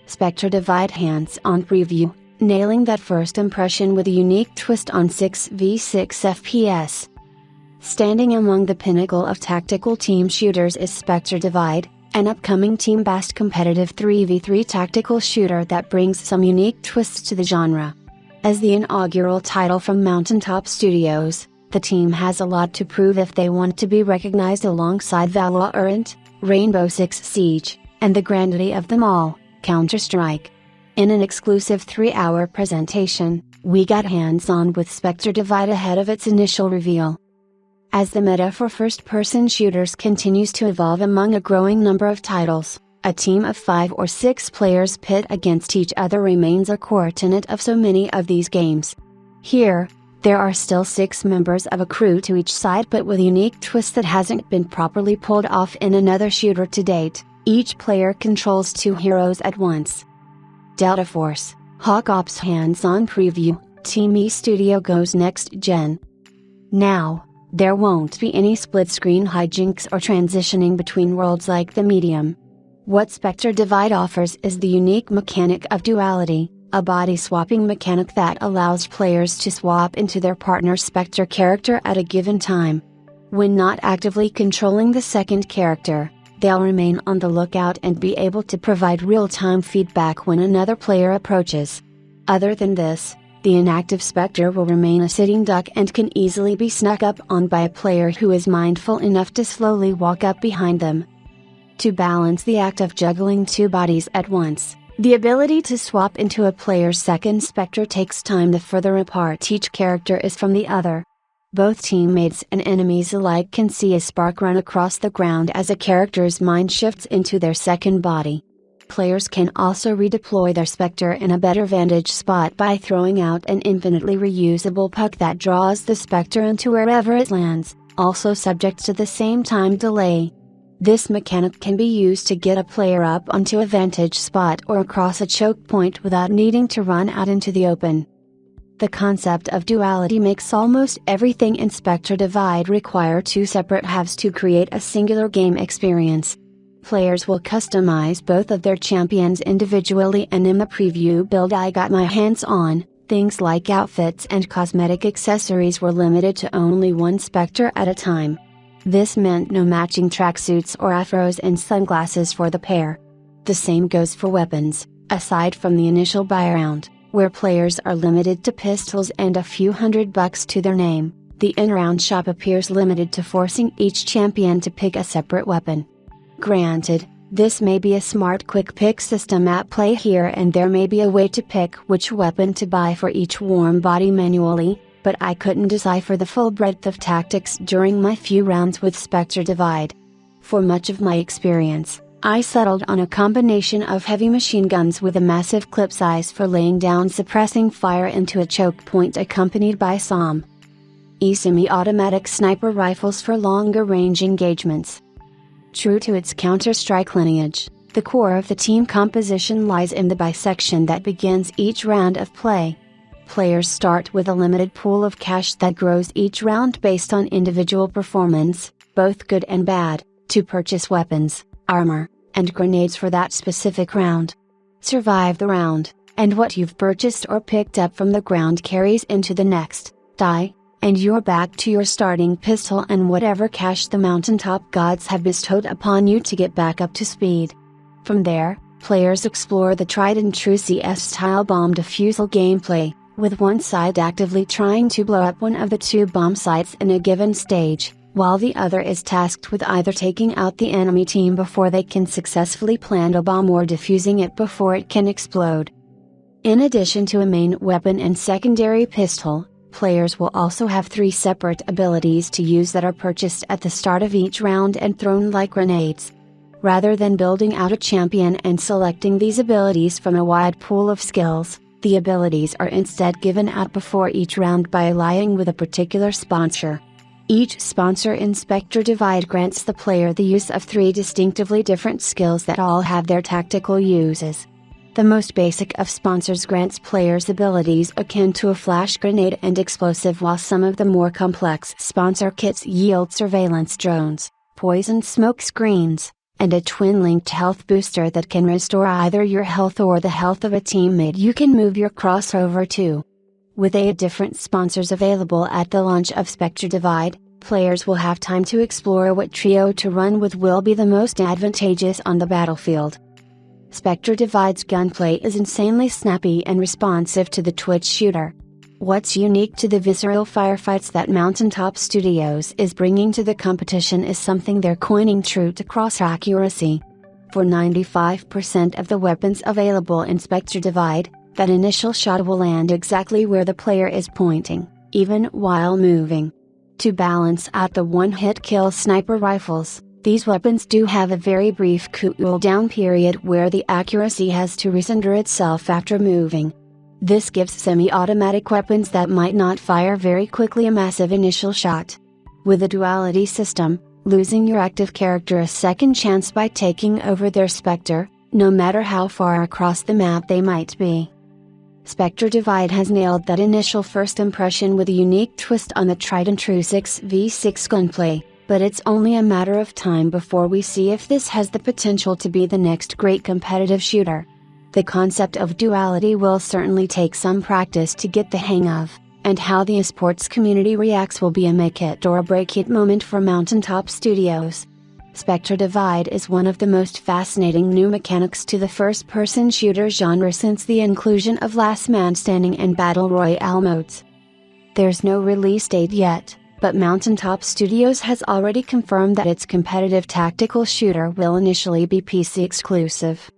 Spectre Divide hands-on preview, nailing that first impression with a unique twist on 6v6 FPS. Standing among the pinnacle of tactical team shooters is Spectre Divide, an upcoming team-based competitive 3v3 tactical shooter that brings some unique twists to the genre. As the inaugural title from Mountaintop Studios, the team has a lot to prove if they want to be recognized alongside Valorant, Rainbow Six Siege, and the grandity of them all, Counter-Strike. In an exclusive 3-hour presentation, we got hands-on with Spectre Divide ahead of its initial reveal. As the meta for first-person shooters continues to evolve among a growing number of titles, a team of 5 or 6 players pit against each other remains a core tenet of so many of these games. Here, there are still 6 members of a crew to each side, but with a unique twist that hasn't been properly pulled off in another shooter to date. Each player controls 2 heroes at once. Delta Force, Hawk Ops hands-on preview, Team E Studio goes next gen. Now, there won't be any split-screen hijinks or transitioning between worlds like the Medium. What Spectre Divide offers is the unique mechanic of duality, a body-swapping mechanic that allows players to swap into their partner's Spectre character at a given time. When not actively controlling the second character, they'll remain on the lookout and be able to provide real-time feedback when another player approaches. Other than this, the inactive Spectre will remain a sitting duck and can easily be snuck up on by a player who is mindful enough to slowly walk up behind them. To balance the act of juggling 2 bodies at once, the ability to swap into a player's second Spectre takes time the further apart each character is from the other. Both teammates and enemies alike can see a spark run across the ground as a character's mind shifts into their second body. Players can also redeploy their Spectre in a better vantage spot by throwing out an infinitely reusable puck that draws the Spectre into wherever it lands, also subject to the same time delay. This mechanic can be used to get a player up onto a vantage spot or across a choke point without needing to run out into the open. The concept of duality makes almost everything in Spectre Divide require 2 separate halves to create a singular game experience. Players will customize both of their champions individually, and in the preview build I got my hands on, things like outfits and cosmetic accessories were limited to only 1 Spectre at a time. This meant no matching tracksuits or afros and sunglasses for the pair. The same goes for weapons, aside from the initial buy round, where players are limited to pistols and a few $100 to their name. The in-round shop appears limited to forcing each champion to pick a separate weapon. Granted, this may be a smart quick pick system at play here, and there may be a way to pick which weapon to buy for each warm body manually, but I couldn't decipher the full breadth of tactics during my few rounds with Spectre Divide. For much of my experience, I settled on a combination of heavy machine guns with a massive clip size for laying down suppressing fire into a choke point, accompanied by some semi-automatic sniper rifles for longer range engagements. True to its Counter-Strike lineage, the core of the team composition lies in the bisection that begins each round of play. Players start with a limited pool of cash that grows each round based on individual performance, both good and bad, to purchase weapons, armor, and grenades for that specific round. Survive the round, and what you've purchased or picked up from the ground carries into the next die, and you're back to your starting pistol and whatever cash the mountaintop gods have bestowed upon you to get back up to speed. From there, players explore the tried-and-true CS-style bomb defusal gameplay, with one side actively trying to blow up one of the 2 bomb sites in a given stage, while the other is tasked with either taking out the enemy team before they can successfully plant a bomb or defusing it before it can explode. In addition to a main weapon and secondary pistol, players will also have 3 separate abilities to use that are purchased at the start of each round and thrown like grenades. Rather than building out a champion and selecting these abilities from a wide pool of skills, the abilities are instead given out before each round by allying with a particular sponsor. Each sponsor in Spectre Divide grants the player the use of 3 distinctively different skills that all have their tactical uses. The most basic of sponsors grants players abilities akin to a flash grenade and explosive, while some of the more complex sponsor kits yield surveillance drones, poison smoke screens, and a twin-linked health booster that can restore either your health or the health of a teammate you can move your crossover to. With 8 different sponsors available at the launch of Spectre Divide, players will have time to explore what trio to run with will be the most advantageous on the battlefield. Spectre Divide's gunplay is insanely snappy and responsive to the Twitch shooter. What's unique to the visceral firefights that Mountaintop Studios is bringing to the competition is something they're coining true to cross accuracy. For 95% of the weapons available in Spectre Divide, that initial shot will land exactly where the player is pointing, even while moving. To balance out the one-hit kill sniper rifles, these weapons do have a very brief cooldown period where the accuracy has to recenter itself after moving. This gives semi-automatic weapons that might not fire very quickly a massive initial shot. With a duality system, losing your active character a second chance by taking over their Spectre, no matter how far across the map they might be. Spectre Divide has nailed that initial first impression with a unique twist on the tried and true 6v6 gunplay, but it's only a matter of time before we see if this has the potential to be the next great competitive shooter. The concept of duality will certainly take some practice to get the hang of, and how the esports community reacts will be a make it or a break it moment for Mountaintop Studios. Spectre Divide is one of the most fascinating new mechanics to the first-person shooter genre since the inclusion of Last Man Standing and Battle Royale modes. There's no release date yet, but Mountaintop Studios has already confirmed that its competitive tactical shooter will initially be PC exclusive.